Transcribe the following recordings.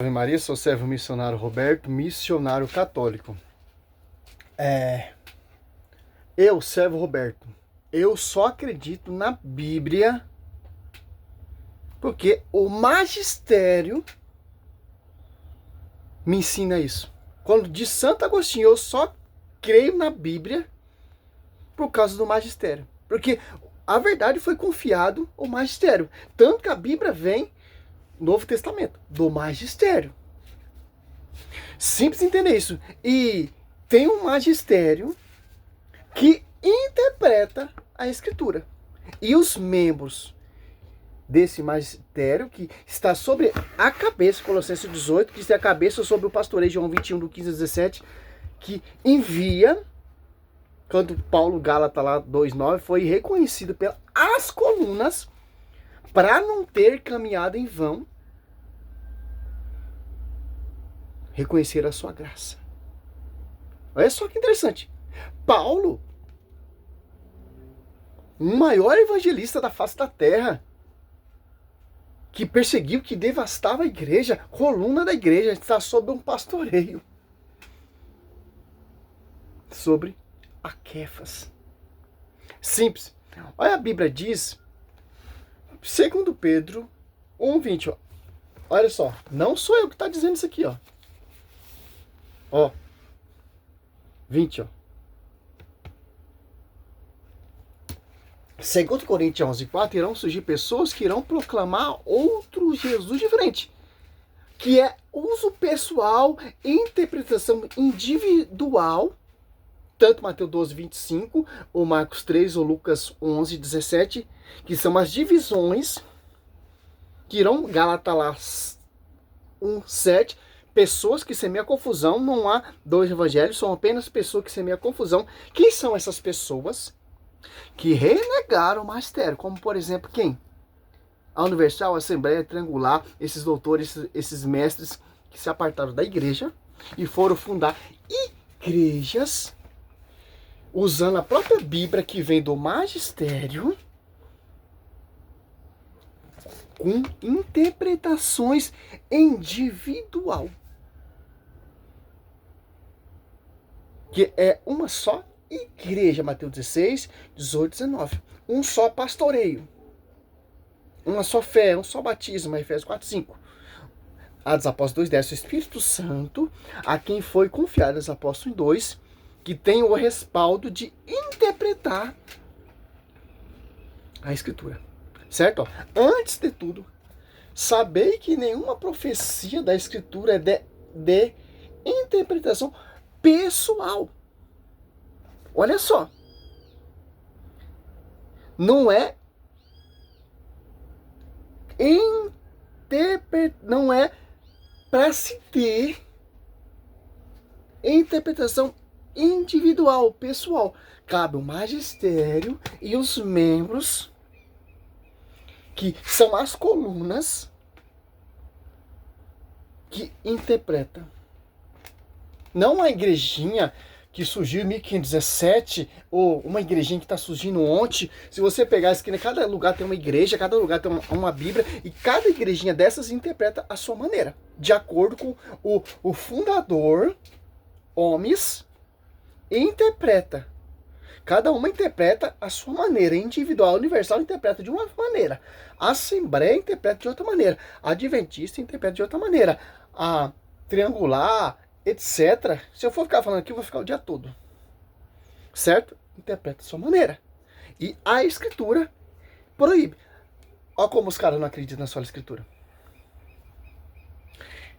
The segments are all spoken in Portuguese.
Ave Maria, sou servo missionário Roberto, missionário católico. Eu, servo Roberto, eu só acredito na Bíblia porque o magistério me ensina isso. Quando de Santo Agostinho, eu só creio na Bíblia por causa do magistério. Porque a verdade foi confiado ao magistério. Tanto que a Bíblia vem, Novo Testamento, do magistério. Simples entender isso. E tem um magistério que interpreta a Escritura. E os membros desse magistério, que está sobre a cabeça, Colossenses 18, que está a cabeça sobre o pastoreio, João 21, do 15 a 17, que envia, quando Paulo Gálatas lá 2,9, foi reconhecido pelas colunas para não ter caminhado em vão, reconhecer a sua graça. Olha só que interessante. Paulo, o maior evangelista da face da terra, que perseguiu, que devastava a igreja, coluna da igreja, está sob um pastoreio. Sobre a Quefas. Simples. Olha, a Bíblia diz, segundo Pedro 1,20, ó. Olha só, não sou eu que está dizendo isso aqui, ó. Ó, 20, ó. Segundo Coríntios 11,4, irão surgir pessoas que irão proclamar outro Jesus diferente, que é uso pessoal, interpretação individual, tanto Mateus 12,25, ou Marcos 3, ou Lucas 11,17, que são as divisões que irão, Gálatas 1,7, pessoas que semeiam confusão. Não há dois evangelhos, são apenas pessoas que semeiam confusão. Quem são essas pessoas que renegaram o magistério? Como, por exemplo, quem? A Universal, a Assembleia Triangular, esses doutores, esses mestres que se apartaram da igreja e foram fundar igrejas usando a própria Bíblia, que vem do magistério, com interpretações individual, que é uma só igreja, Mateus 16, 18, 19. Um só pastoreio, uma só fé, um só batismo, Efésios 4, 5. Atos Apóstolos 2, 10, o Espírito Santo, a quem foi confiado, os Apóstolos 2, que tem o respaldo de interpretar a Escritura. Certo? Antes de tudo, sabei que nenhuma profecia da Escritura é de interpretação pessoal. Olha só. Não é não é para se ter interpretação individual, pessoal. Cabe o magistério e os membros, que são as colunas, que interpretam. Não a igrejinha que surgiu em 1517, ou uma igrejinha que está surgindo ontem. Se você pegar isso aqui, cada lugar tem uma igreja, cada lugar tem uma Bíblia, e cada igrejinha dessas interpreta a sua maneira, de acordo com o fundador, Homes, interpreta. Cada uma interpreta a sua maneira. Individual, universal interpreta de uma maneira. A Assembleia interpreta de outra maneira. A Adventista interpreta de outra maneira. A Triangular, etc. Se eu for ficar falando aqui, eu vou ficar o dia todo. Certo? Interpreta a sua maneira. E a Escritura proíbe. Olha como os caras não acreditam na sola Escritura.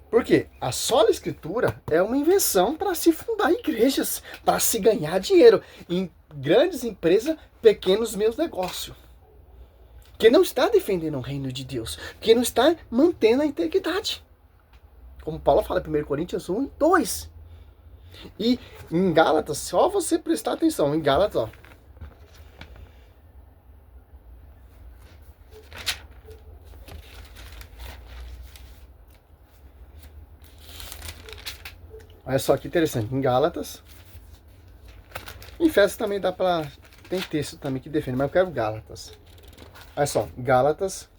Por quê? A sola Escritura é uma invenção para se fundar igrejas, para se ganhar dinheiro em grandes empresas, pequenos meus negócios. Que não está defendendo o reino de Deus, que não está mantendo a integridade. Como Paulo fala em 1 Coríntios 1 e 2. E em Gálatas, só você prestar atenção, em Gálatas, ó. Olha só que interessante, em Gálatas. Em Efésios também dá pra... Tem texto também que defende, mas eu quero Gálatas. Olha só, Gálatas.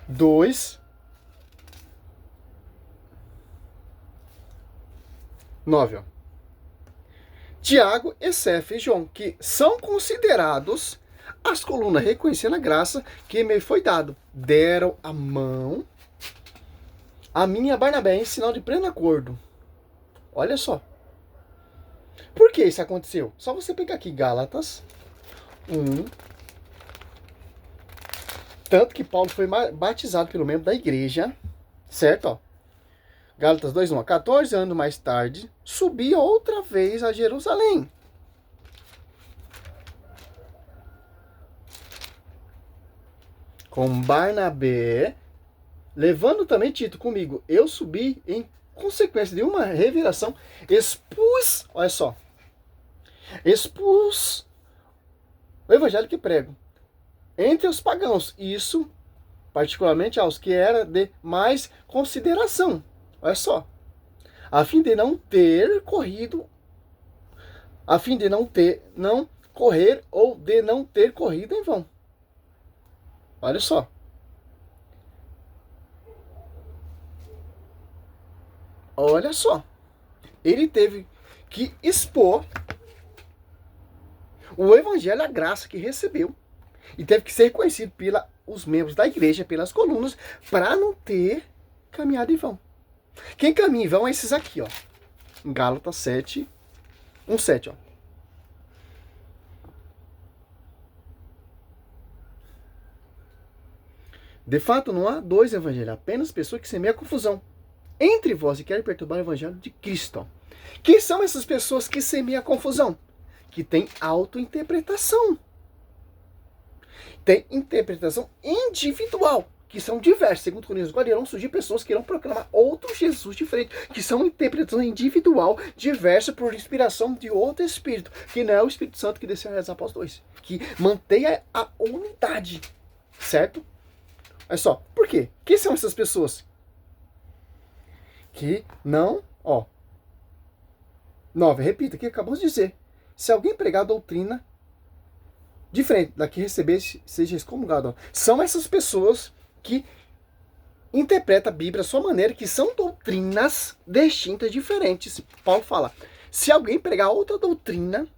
2, 9, ó. Tiago, Cefas e João, que são considerados as colunas, reconhecendo a graça que me foi dado. Deram a mão a mim e a Barnabé em sinal de pleno acordo. Olha só. Por que isso aconteceu? Só você pegar aqui Gálatas 1. Tanto que Paulo foi batizado pelo membro da igreja, certo? Ó. Gálatas 2:1. 14 anos mais tarde, subia outra vez a Jerusalém. Com Barnabé, levando também Tito comigo. Eu subi em consequência de uma revelação, olha só, expus o evangelho que prego entre os pagãos. Isso, particularmente aos que era de mais consideração. Olha só. A fim de não correr ou de não ter corrido em vão. Olha só. Olha só. Ele teve que expor o evangelho, a graça que recebeu, e teve que ser reconhecido pelos membros da igreja, pelas colunas, para não ter caminhado em vão. Quem caminha em vão é esses aqui, ó. Em Gálatas 7, 1:7, ó. De fato, não há dois evangelhos, apenas pessoas que semeiam confusão entre vós e querem perturbar o evangelho de Cristo. Quem são essas pessoas que semeiam a confusão? Que tem autointerpretação. Tem interpretação individual, que são diversas. Segundo Coríntios, agora irão surgir pessoas que irão proclamar outro Jesus diferente, que são interpretação individual, diversa por inspiração de outro Espírito, que não é o Espírito Santo que desceu aos apóstolos 2, que mantém a unidade, certo? Olha só, por quê? Quem são essas pessoas? Que não, ó. 9, repita o que acabamos de dizer. Se alguém pregar a doutrina diferente da que recebesse, seja excomungado. São essas pessoas que interpretam a Bíblia à sua maneira, que são doutrinas distintas, diferentes. Paulo fala, se alguém pregar outra doutrina,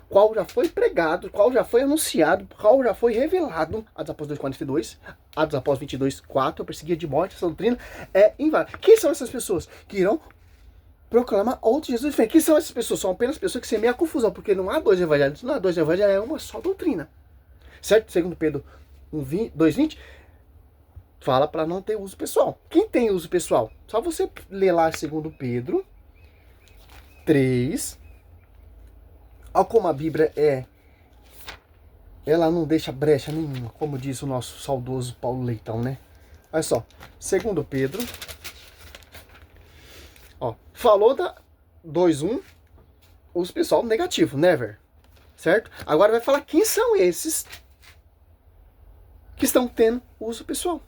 qual já foi pregado, qual já foi anunciado, qual já foi revelado, Atos Apóstolos 2:42, Atos Apóstolos 22:4, perseguia de morte, essa doutrina é inválida. Quem são essas pessoas que irão proclamar outro Jesus diferente? Quem são essas pessoas? São apenas pessoas que semeiam a confusão, porque não há dois evangelhos, não há dois evangelhos, é uma só doutrina. Certo? Segundo Pedro 2:20, fala para não ter uso pessoal. Quem tem uso pessoal? Só você ler lá segundo Pedro 3. Olha como a Bíblia ela não deixa brecha nenhuma, como diz o nosso saudoso Paulo Leitão, né? Olha só, segundo Pedro, ó, falou da 2:1, uso pessoal negativo, never, certo? Agora vai falar quem são esses que estão tendo uso pessoal.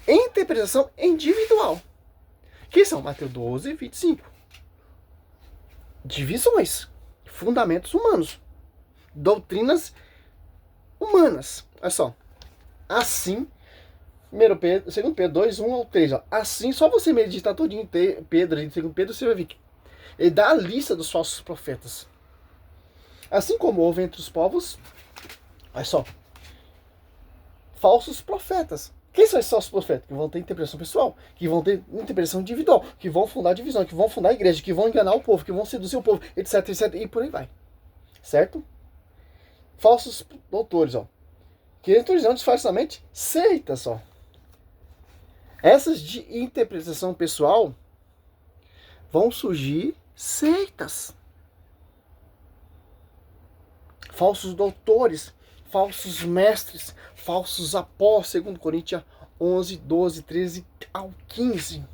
Interpretação individual. Quem são? Mateus 12:25. Divisões. Fundamentos humanos. Doutrinas humanas. Olha só. Assim, 2 Pedro 2:1-3. Ó. Assim, só você meditar todinho em Pedro, em 2 Pedro, você vai ver que ele dá a lista dos falsos profetas. Assim como houve entre os povos, olha só, falsos profetas. Quem são esses falsos profetas? Que vão ter interpretação pessoal, que vão ter interpretação individual, que vão fundar divisão, que vão fundar a igreja, que vão enganar o povo, que vão seduzir o povo, etc, etc, e por aí vai. Certo? Falsos doutores, ó. Que autorizam disfarçadamente seitas, ó. Essas de interpretação pessoal vão surgir seitas. Falsos doutores, falsos mestres, falsos apóstolos, 2 Coríntios 11:12-13-15.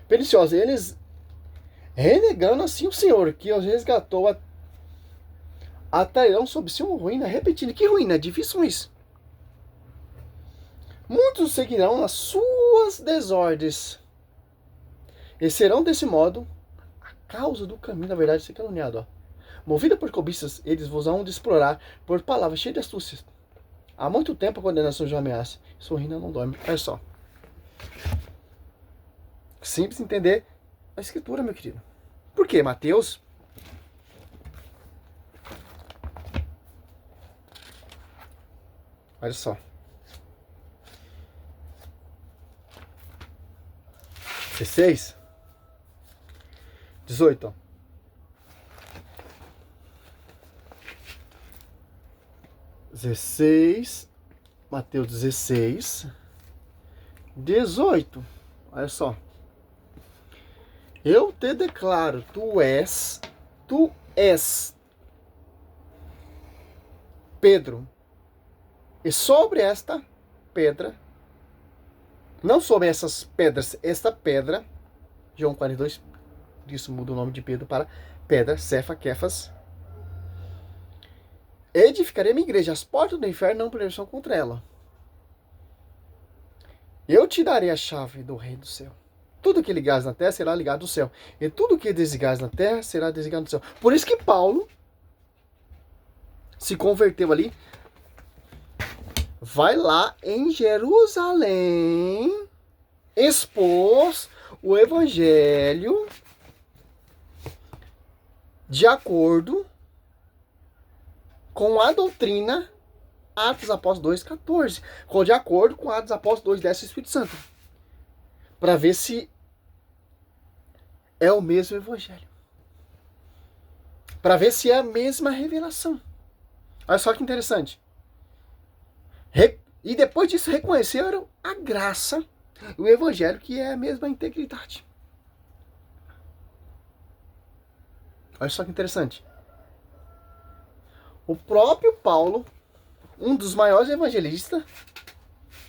Perniciosos, eles renegando assim o Senhor, que os resgatou, atrairão sobre si uma ruína, repetindo, que ruína? Divisões. Muitos seguirão nas suas desordens, e serão desse modo a causa do caminho da verdade ser caluniado, ó. Movida por cobiças, eles vos hão de explorar por palavras cheias de astúcias. Há muito tempo a condenação já ameaça. Sorrindo não dorme. Olha só. Simples entender a escritura, meu querido. Por quê? Mateus. Olha só. 16. 18, ó. Mateus 16, 18. Olha só. Eu te declaro, tu és Pedro. E sobre esta pedra, não sobre essas pedras, esta pedra, João 42, isso muda o nome de Pedro para pedra, Cefa, Kefas. Edificarei a minha igreja, as portas do inferno não prevalecerão contra ela. Eu te darei a chave do reino do céu. Tudo que ligares na terra será ligado no céu. E tudo que desligares na terra será desligado no céu. Por isso que Paulo se converteu ali. Vai lá em Jerusalém, expôs o evangelho de acordo com a doutrina Atos Apóstolos 2,14. De acordo com Atos Apóstolos 2,10 do Espírito Santo. Para ver se é o mesmo evangelho. Para ver se é a mesma revelação. Olha só que interessante. E depois disso reconheceram a graça, o evangelho, que é a mesma integridade. Olha só que interessante. O próprio Paulo, um dos maiores evangelistas,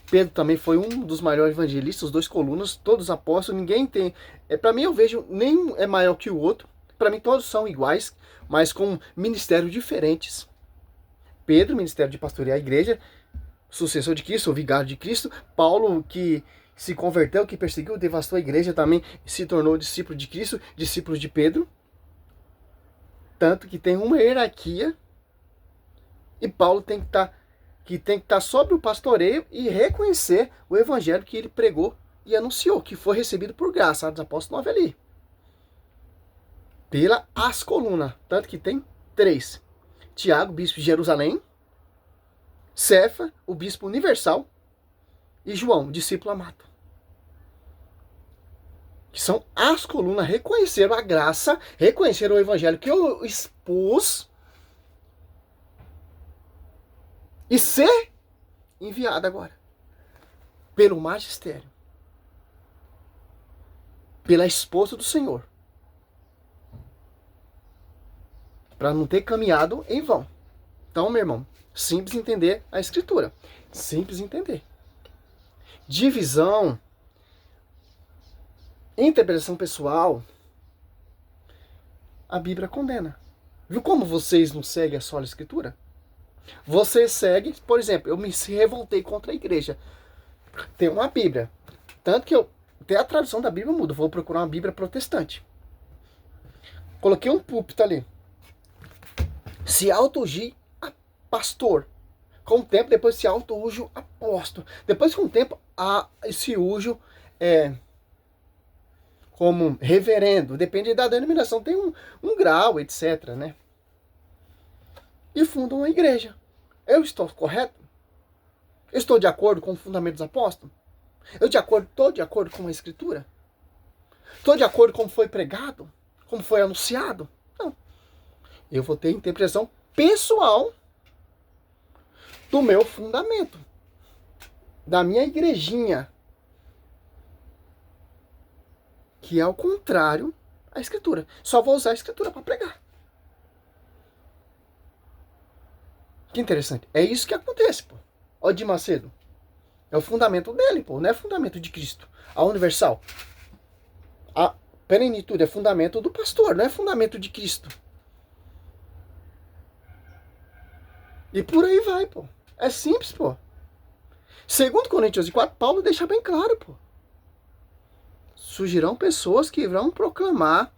Pedro também foi um dos maiores evangelistas, os dois colunas, todos apóstolos, ninguém tem... para mim eu vejo, nenhum é maior que o outro, para mim todos são iguais, mas com ministérios diferentes. Pedro, ministério de pastorear a igreja, sucessor de Cristo, o vigário de Cristo. Paulo, que se converteu, que perseguiu, devastou a igreja, também se tornou discípulo de Cristo, discípulo de Pedro. Tanto que tem uma hierarquia, e Paulo tem que estar sobre o pastoreio e reconhecer o evangelho que ele pregou e anunciou, que foi recebido por graça, dos apóstolos 9 ali. Pela as colunas, tanto que tem 3. Tiago, bispo de Jerusalém, Cefa, o bispo universal, e João, discípulo amado. Que são as colunas, reconheceram a graça, reconheceram o evangelho que eu expus e ser enviado agora pelo magistério, pela esposa do Senhor, para não ter caminhado em vão. Então, meu irmão, simples entender a escritura. Simples entender. Divisão, interpretação pessoal, a Bíblia condena. Viu como vocês não seguem a sola escritura? Você segue, por exemplo, eu me revoltei contra a igreja. Tem uma Bíblia. Tanto que até a tradução da Bíblia muda. Vou procurar uma Bíblia protestante. Coloquei um púlpito ali. Se auto-ungir a pastor. Com o tempo, depois se auto-unge apóstolo. Depois, com o tempo, se unge como reverendo. Depende da denominação. Tem um grau, etc, né? E fundam uma igreja. Eu estou correto? Eu estou de acordo com o fundamento dos apóstolos? Estou de acordo com a escritura? Estou de acordo com como foi pregado? Como foi anunciado? Não. Eu vou ter interpretação pessoal do meu fundamento. Da minha igrejinha. Que é o contrário à escritura. Só vou usar a escritura para pregar. Que interessante. É isso que acontece, pô. Ó, de Macedo. É o fundamento dele, pô. Não é fundamento de Cristo. A universal. A plenitude é fundamento do pastor, não é fundamento de Cristo. E por aí vai, pô. É simples, pô. 2 Coríntios 4, Paulo deixa bem claro, pô. Surgirão pessoas que irão proclamar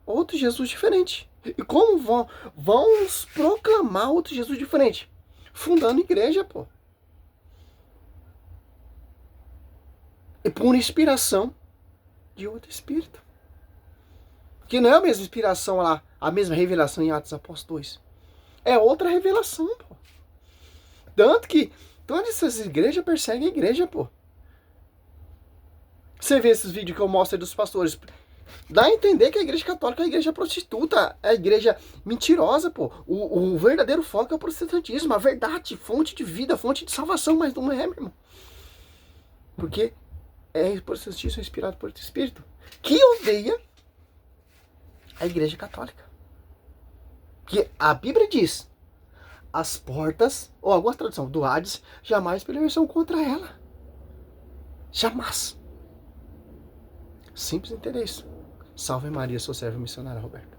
outro Jesus diferente. E como vão proclamar outro Jesus diferente? fundando igreja, pô. E por inspiração de outro espírito. Que não é a mesma inspiração lá, a mesma revelação em Atos Apóstolos 2. É outra revelação, pô. Tanto que todas essas igrejas perseguem a igreja, pô. Você vê esses vídeos que eu mostro aí dos pastores. Dá a entender que a igreja católica é a igreja prostituta, é a igreja mentirosa, pô. O verdadeiro foco é o protestantismo, a verdade, fonte de vida, fonte de salvação, mas não é, meu irmão. Porque o protestantismo é inspirado por outro espírito que odeia a igreja católica. Que a Bíblia diz, as portas, ou alguma tradução do Hades, jamais prevalecerão contra ela. Jamais. Simples interesse. Salve Maria, sou servo missionário Roberto.